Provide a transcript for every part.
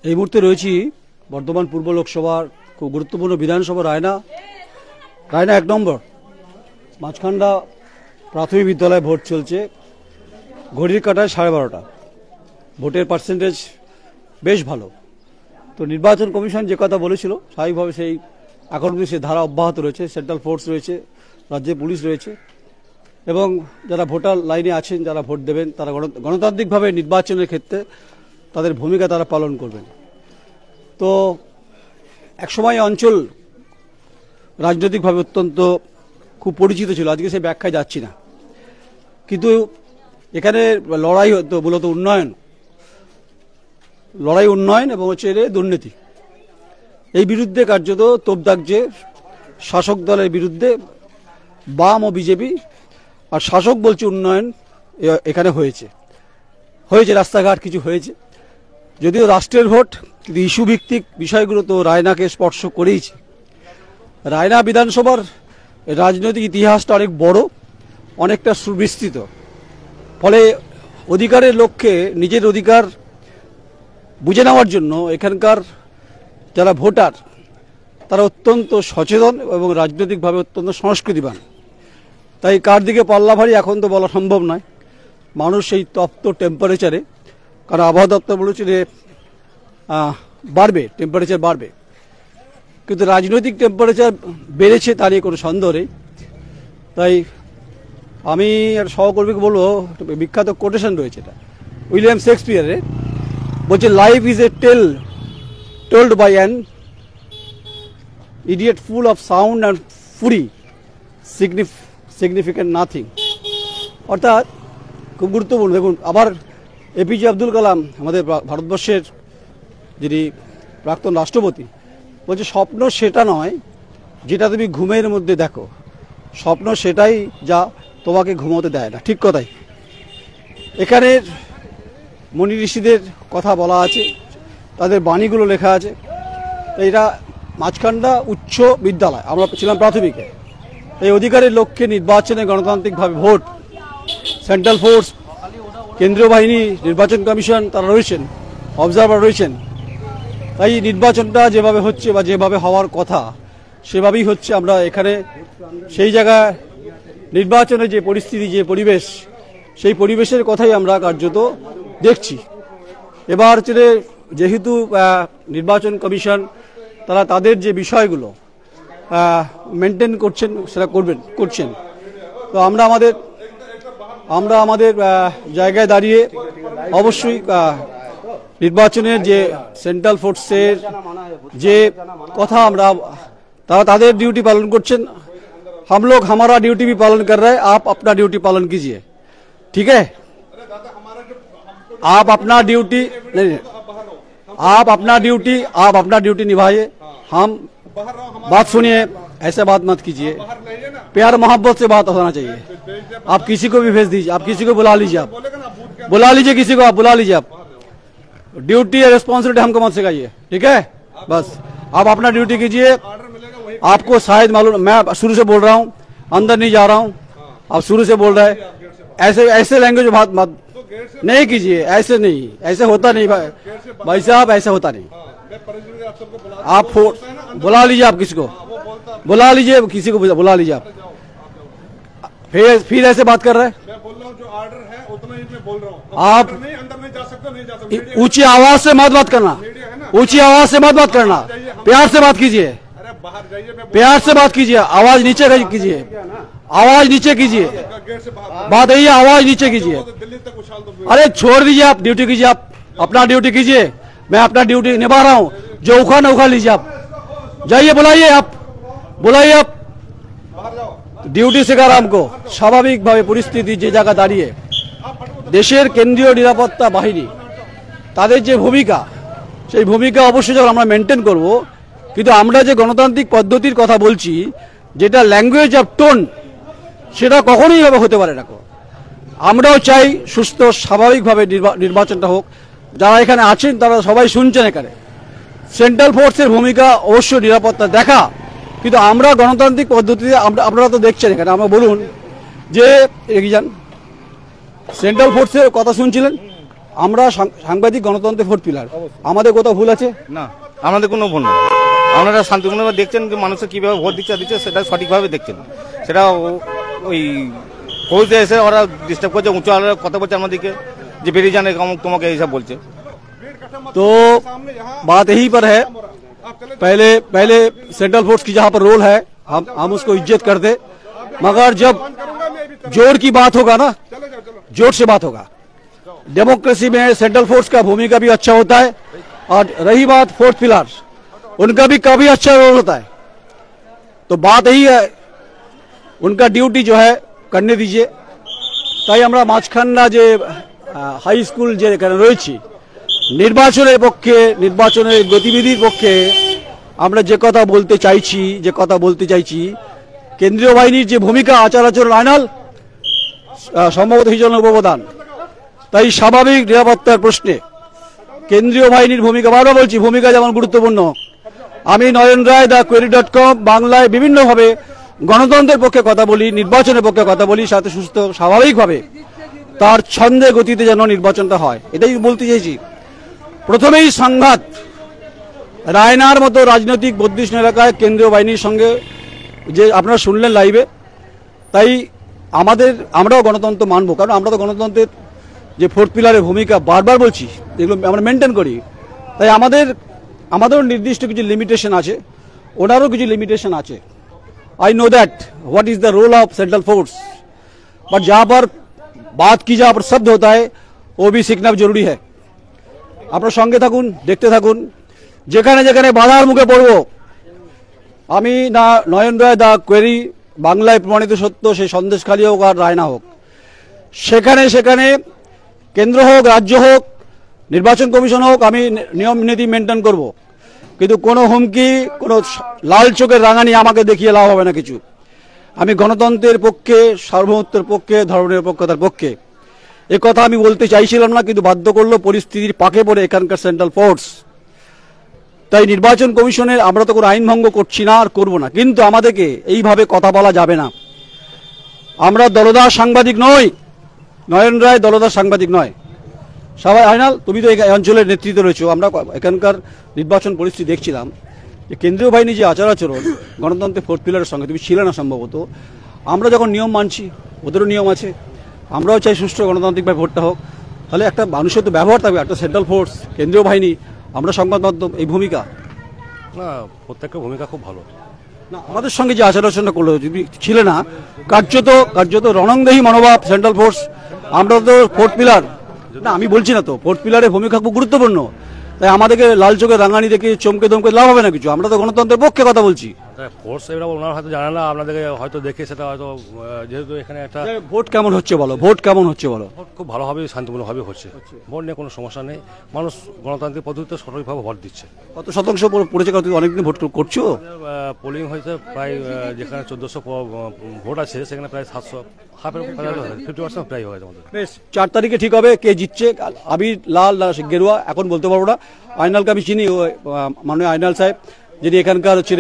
এই মুহূর্তে রয়েছি বর্ধমান পূর্ব লোকসভার খুব গুরুত্বপূর্ণ বিধানসভা রায়না 1 নম্বর মাঝখান্ডা প্রাথমিক বিদ্যালয়ে ভোট চলছে। ঘড়ির কাঁটায় 12:30। ভোটের পার্সেন্টেজ বেশ ভালো। তো নির্বাচন কমিশন যে কথা বলেছিল স্বাভাবিকভাবে সেই এখন অবধি সে ধারা অব্যাহত রয়েছে। সেন্ট্রাল ফোর্স রয়েছে, রাজ্যে পুলিশ রয়েছে এবং যারা ভোটার লাইনে আছেন, যারা ভোট দেবেন, তারা গণতান্ত্রিকভাবে নির্বাচনের ক্ষেত্রে তাদের ভূমিকা তারা পালন করবেন। তো একসময় অঞ্চল রাজনৈতিকভাবে অত্যন্ত খুব পরিচিত ছিল, আজকে সে ব্যাখ্যায় যাচ্ছি না, কিন্তু এখানে লড়াই হতো মূলত উন্নয়ন এবং হচ্ছে দুর্নীতি। এই বিরুদ্ধে কার্যত তোপ দাগছে শাসক দলের বিরুদ্ধে বাম ও বিজেপি। আর শাসক বলছে উন্নয়ন এখানে হয়েছে, রাস্তাঘাট কিছু হয়েছে, যদিও রাষ্ট্রের ভোট, কিন্তু ইস্যু ভিত্তিক বিষয়গুলো তো রায়নাকে স্পর্শ করেইছে। রায়না বিধানসভার রাজনৈতিক ইতিহাসটা অনেক বড়, অনেকটা সুবিস্তৃত। ফলে অধিকারের লক্ষ্যে নিজের অধিকার বুঝে নেওয়ার জন্য এখানকার যারা ভোটার তারা অত্যন্ত সচেতন এবং রাজনৈতিকভাবে অত্যন্ত সংস্কৃতিবান। তাই কার দিকে পাল্লা ভারী এখন তো বলা সম্ভব নয়। মানুষ সেই তপ্ত টেম্পারেচারে, কারণ আবহাওয়া দপ্তর বলেছে যে টেম্পারেচার বাড়বে, কিন্তু রাজনৈতিক টেম্পারেচার বেড়েছে তা নিয়ে কোনো সন্দেহ নেই। তাই আমি সহকর্মীকে বলবো, বিখ্যাত কোটেশন রয়েছে, এটা উইলিয়াম শেক্সপিয়ারের, বলছে life is a tale told by an idiot full of sound and fury significant nothing. অর্থাৎ খুব গুরুত্বপূর্ণ। দেখুন, আবার এপিজে আব্দুল কালাম, আমাদের ভারতবর্ষের যিনি প্রাক্তন রাষ্ট্রপতি, বলছে স্বপ্ন সেটা নয় যেটা তুমি ঘুমের মধ্যে দেখো, স্বপ্ন সেটাই যা তোমাকে ঘুমোতে দেয় না। ঠিক কথাই। এখানের মনি ঋষিদের কথা বলা আছে, তাদের বাণীগুলো লেখা আছে। এটা মাঝখান্ডা উচ্চ বিদ্যালয়, আমরা ছিলাম প্রাথমিকে। এই অধিকারের লক্ষ্যে নির্বাচনে গণতান্ত্রিকভাবে ভোট, সেন্ট্রাল ফোর্স, কেন্দ্রীয় বাহিনী, নির্বাচন কমিশন তারা রয়েছেন, অবজারভার রয়েছেন। তাই নির্বাচনটা যেভাবে হচ্ছে বা যেভাবে হওয়ার কথা সেভাবেই হচ্ছে। আমরা এখানে সেই জায়গায় নির্বাচনের যে পরিস্থিতি, যে পরিবেশ, সেই পরিবেশের কথাই আমরা কার্যত দেখছি। এবার যেহেতু নির্বাচন কমিশন তারা তাদের যে বিষয়গুলো মেনটেন করছেন সেটা করছেন। তো আমরা আমাদের জায়গায় দাঁড়িয়ে অবশ্যই নির্বাচনের যে সেন্ট্রাল ফোর্সের যে কথা, তারা তাদের ডিউটি পালন করছেন। हम लोग हमारा ड्यूटी भी पालन कर रहे हैं, आप अपना ड्यूटी पालन कीजिए, ठीक है? आप अपना ड्यूटी निभाइए। हम बात सुनिए, ऐसे बात मत कीजिए, प्यार मोहब्बत से बात होना चाहिए। आप किसी को भी भेज दीजिए, आप किसी को बुला लीजिए, किसी को आप बुला लीजिए। आप ड्यूटी या रिस्पॉन्सिबिलिटी हमको मत सिखाइए, ठीक है? बस आप अपना ड्यूटी कीजिए। आपको शायद मालूम, मैं शुरू से बोल रहा हूँ, अंदर नहीं जा रहा हूँ, आप शुरू से बोल रहे हैं। ऐसे लैंग्वेज बात मत नहीं कीजिए, ऐसे होता नहीं भाई साहब, ऐसा होता नहीं। आप बुला लीजिए, आप किसी को बुला लीजिए, आप फिर ऐसे बात कर रहे हैं। आप ऊंची आवाज से मत बात करना, प्यार से बात कीजिए, आवाज नीचे कीजिए, बात यही है, आवाज नीचे कीजिए। अरे छोड़ दीजिए, आप ड्यूटी कीजिए, आप अपना ड्यूटी कीजिए, मैं अपना ड्यूटी निभा रहा हूं। जो उखा लीजिए, आप जाइए, बुलाइए आप ডিউটি শেখার আমকো। স্বাভাবিকভাবে পরিস্থিতি যে জায়গা দাঁড়িয়ে দেশের কেন্দ্রীয় নিরাপত্তা বাহিনী তাদের যে ভূমিকা, সেই ভূমিকা অবশ্যই যখন আমরা মেনটেন করব, কিন্তু আমরা যে গণতান্ত্রিক পদ্ধতির কথা বলছি, যেটা ল্যাঙ্গুয়েজ অফ টোন, সেটা কখনোই হতে পারে না। আমরাও চাই সুস্থ স্বাভাবিকভাবে নির্বাচনটা হোক। যারা এখানে আছেন তারা সবাই শুনছেন, এখানে সেন্ট্রাল ফোর্সের ভূমিকা অবশ্যই নিরাপত্তা দেখা, কিন্তু আমরা গণতান্ত্রিক পদ্ধতিতে আপনারা তো দেখছেন এখানে। আমরা বলুন যে এগিয়ে যান, সেন্ট্রাল ফোর্সের কথা শুনছিলেন, আমরা সাংবাদিক গণতন্ত্রের ভোট পিলার, আমাদের কোথাও ভুল আছে? না, আমাদের কোনো ভুল নেই। আপনারা শান্তিপূর্ণভাবে দেখছেন যে মানুষের কীভাবে ভোট দিচ্ছে সেটা সঠিকভাবে দেখছেন। সেটা ওই ফৌজে এসে ওরা ডিস্টার্ব করছে, উঁচু আলো কথা বলছে আমাদেরকে যে বেরিয়ে जाने তোমাকে এইসব বলছে। तो बात यही पर है, पहले सेंट्रल फोर्स की जहां पर रोल है हम उसको इज्जत करते, मगर जब जोर की बात होगा ना, जोर से बात होगा। डेमोक्रेसी में सेंट्रल फोर्स का भूमिका भी अच्छा होता है, और रही बात फोर्थ पिलर, उनका भी काफी अच्छा रोल होता है। तो बात यही है, उनका ड्यूटी जो है करने दीजिए। তাই আমরা মাঝখান্না যে হাই স্কুল যে এখানে রয়েছি, নির্বাচনের পক্ষে, নির্বাচনের গতিবিধির পক্ষে আমরা যে কথা বলতে চাইছি, কেন্দ্রীয় বাহিনীর যে ভূমিকা, আচার আচরণ, আইনাল সম্ভবত সেই জন্য উপপ্রধান, তাই স্বাভাবিক নিরাপত্তার প্রশ্নে কেন্দ্রীয় বাহিনীর ভূমিকা, বারবার বলছি, ভূমিকা যেমন গুরুত্বপূর্ণ। আমি নয়ন রায় thequery.com বাংলায় বিভিন্নভাবে গণতন্ত্রের পক্ষে কথা বলি, নির্বাচনের পক্ষে কথা বলি, সাথে সুস্থ স্বাভাবিকভাবে তার ছন্দে গতিতে যেন নির্বাচনটা হয়, এটাই বলতে চাইছি। প্রথমেই সংঘাত, রায়নার মতো রাজনৈতিক বর্ধিষ্ণু এলাকায় কেন্দ্রীয় বাহিনীর সঙ্গে যে আপনারা শুনলেন লাইভে, তাই আমরাও গণতন্ত্র মানব, কারণ আমরা তো গণতন্ত্রের যে ফোর্থ পিলারের ভূমিকা বারবার বলছি, এগুলো আমরা মেনটেন করি। তাই আমাদেরও নির্দিষ্ট কিছু লিমিটেশন আছে, ওনারও কিছু লিমিটেশন আছে। I know that what is the role of central force, but जहां पर बात की, जहां पर शब्द होता है, वो भी सीखना जरूरी है। আপনারা সঙ্গে থাকুন, দেখতে থাকুন। যেখানে যেখানে বাধার মুখে পড়ব, আমি না নয়ন রায় thequery বাংলায় প্রমাণিত সত্য, সেই সন্দেশখালী হোক আর রায়না হোক, সেখানে সেখানে কেন্দ্র হোক, রাজ্য হোক, নির্বাচন কমিশন হোক, আমি নিয়ম নীতি মেনটেন করব। কিন্তু কোনো হুমকি, কোনো লাল চোখের রাঙানি আমাকে দেখিয়ে লাভ হবে না কিছু। আমি গণতন্ত্রের পক্ষে, সার্বভৌমত্বের পক্ষে, ধর্মনিরপেক্ষতার পক্ষে। এ কথা আমি বলতে চাইছিলাম না, কিন্তু বাধ্য করলো পরিস্থিতির পাকে পড়ে এখানকার সেন্ট্রাল ফোর্স। তাই নির্বাচন কমিশনের আমরা তো কোনো আইন ভঙ্গ করছি না, আর করব না, কিন্তু আমাদেরকে এইভাবে কথা বলা যাবে না। আমরা দলদাস সাংবাদিক নই, নয়ন রায় দলদাস সাংবাদিক নয়। সবাই, আইনাল তুমি তো এই অঞ্চলের নেতৃত্বে রয়েছো, আমরা এখানকার নির্বাচন পরিস্থিতি দেখছিলাম যে কেন্দ্রীয় বাহিনী যে আচার আচরণ গণতন্ত্রের ফোর্থ পিলারের সঙ্গে, তুমি ছিলে না সম্ভবত। আমরা যখন নিয়ম মানছি, ওদেরও নিয়ম আছে, আমরাও চাই সুষ্ঠু গণতান্ত্রিকভাবে ভোটটা হোক। তাহলে একটা মানুষের তো ব্যবহার থাকবে, একটা সেন্ট্রাল ফোর্স, কেন্দ্রীয় বাহিনী, আমরা সংবাদ মাধ্যম, এই ভূমিকা না, প্রত্যেকটা ভূমিকা খুব ভালো। না, আমাদের সঙ্গে যে আচার আচরণটা করলো, যদি ছিলে না, কার্যত রণংদেহী মনোভাব সেন্ট্রাল ফোর্স। আমরা তো ফোর্থ পিলার না, আমি বলছি না তো, ফোর্থ পিলারের ভূমিকা খুব গুরুত্বপূর্ণ। তাই আমাদেরকে লাল চোখে রাঙানি দেখে চমকে দমকে লাভ হবে না কিছু। আমরা তো গণতন্ত্রের পক্ষে কথা বলছি। ফোর্স এরা ওনারা হয়তো জানে না, আপনাদেরকে হয়তো দেখে সেটা হয়তো, যেহেতু এখানে একটা ভোট কেমন হচ্ছে বলো, ভোট কেমন হচ্ছে বলো। ভোট খুব ভালোভাবে, শান্তিপূর্ণভাবে হচ্ছে। ভোট নিয়ে কোনো সমস্যা নেই, মানুষ গণতান্ত্রিক পদ্ধতিতে সঠিকভাবে ভোট দিচ্ছে। কত শতাংশ পড়েছে? অনেকদিন ভোট করছো? পোলিং হয়েছে প্রায়, যেখানে 1400 ভোট আছে সেখানে প্রায় 700, 50% প্রায় হয়ে গেছে আমাদের। বেশ, 4 তারিখে ঠিক হবে কে জিতছে। আবির লাল না গেরুয়া এখন বলতে পারবো না। আইনালকে আমি চিনি, মাননীয় আইনাল সাহেব, যিনি এখানকার হচ্ছে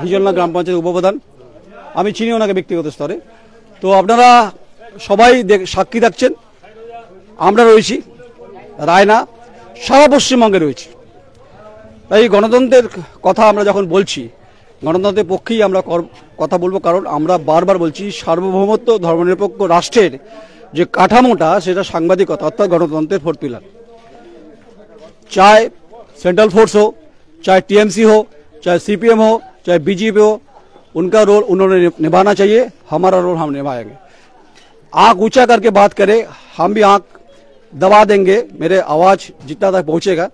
হিজলনা গ্রাম পঞ্চায়েত উপপ্রধান, আমি চিনি ওনাকে ব্যক্তিগত স্তরে। তো আপনারা সবাই সাক্ষী থাকছেন, আমরা রয়েছি, রায়না সারা পশ্চিমবঙ্গে রয়েছি। তাই গণতন্ত্রের কথা আমরা যখন বলছি, গণতন্ত্রের পক্ষেই আমরা কথা বলবো, কারণ আমরা বারবার বলছি সার্বভৌমত্ব, ধর্মনিরপেক্ষ রাষ্ট্রের যে কাঠামোটা, সেটা সাংবাদিকতা, অর্থাৎ গণতন্ত্রের ফোর্থ पिलर। चाहे सेंट्रल फोर्स हो, चाहे टीएमसी हो, चाहे सीपीएम हो, चाहे बीजेपी हो, उनका रोल उन्होंने निभाना चाहिए, हमारा रोल हम निभाएंगे। आंख ऊंचा करके बात करें, हम भी आंख दबा देंगे, मेरे आवाज जितना तक पहुंचेगा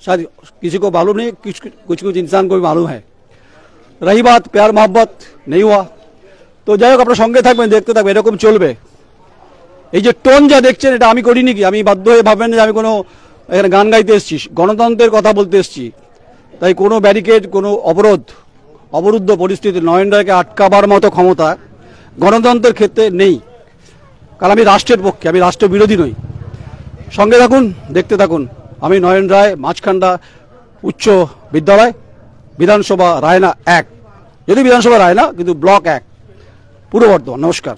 शायद किसी को मालूम नहीं, कुछ इंसान को भी मालूम है। रही बात प्यार मोहब्बत नहीं हुआ तो যাই হোক, আপনারা সঙ্গে থাকবেন, দেখতে থাকবেন, এরকম চলবে। এই যে টোন যা দেখছেন, এটা আমি করিনি কি, আমি বাধ্য হয়ে ভাববেন যে আমি কোনো এখানে গান গাইতে এসেছি, গণতন্ত্রের কথা বলতে এসেছি। তাই কোনো ব্যারিকেড, কোনো অবরুদ্ধ পরিস্থিতি নয়ন রায়কে আটকাবার মতো ক্ষমতা গণতন্ত্রের ক্ষেত্রে নেই, কারণ আমি রাষ্ট্রের পক্ষে, আমি রাষ্ট্র বিরোধী নই। সঙ্গে থাকুন, দেখতে থাকুন। আমি নয়ন রায়, মাঝখান্ডা উচ্চ বিদ্যালয়, বিধানসভা রায়না 1, যদি বিধানসভা রায়না কিন্তু ব্লক 1, পূর্ব বর্ধমান। নমস্কার।